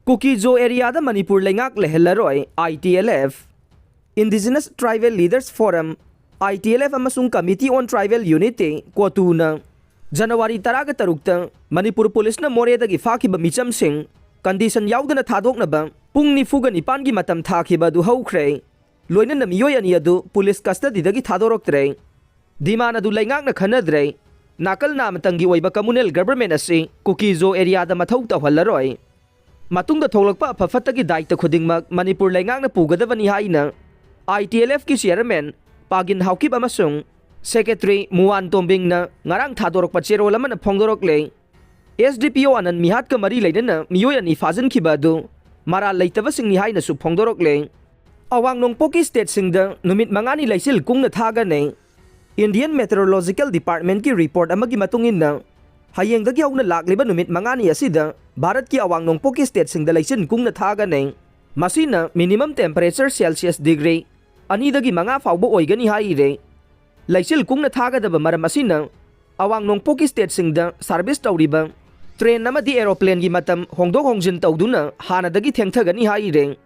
Kuki zo Areada Manipur Leingak Leihallaroi ITLF Indigenous Tribal Leaders Forum ITLF amasung Committee on Tribal Unity Kotuna January 13 Manipur Police na Moredagi fakiba michamsing condition yaudana thadoknaba pung nifuga nipan gi matam thakiba du haukhre loina na miyoy ani adu police custody dagi thadoroktre dimana du Leingak na khanadre nakal namatanggi oiba communal government asi Kuki zo Areada mathau tawhallaroi matungda tholakpa phafatagi daita khudingmak Manipur Leingak na pugadabani haina ITLF ki chairman Pagin Haukip amasung Secretary Muan Tombing na ngarang thadorokpa cherol amana phongdorokle SDPO anan mihat ka mari leina miyoy ani fajan khibadu mara leitabasing ni haina su phongdorokle Awang Nongpokki state singda Numit mangani Leichil Kungna Thagani Indian Meteorological Department ki report amagi matungin na hayengdagi hauna lakliba numit mangani asida Bharat ki Awang Nongpokki state singda Leichil Kungna Thagani masina minimum temperature Celsius degree anidagi manga fawbo oigani haire Leichil Kungna Thagadaba maram asina Awang Nongpokki state singda service tawriba train namadi aeroplane gi matam hongdok hongjin tawduna hanadagi thengthagani haire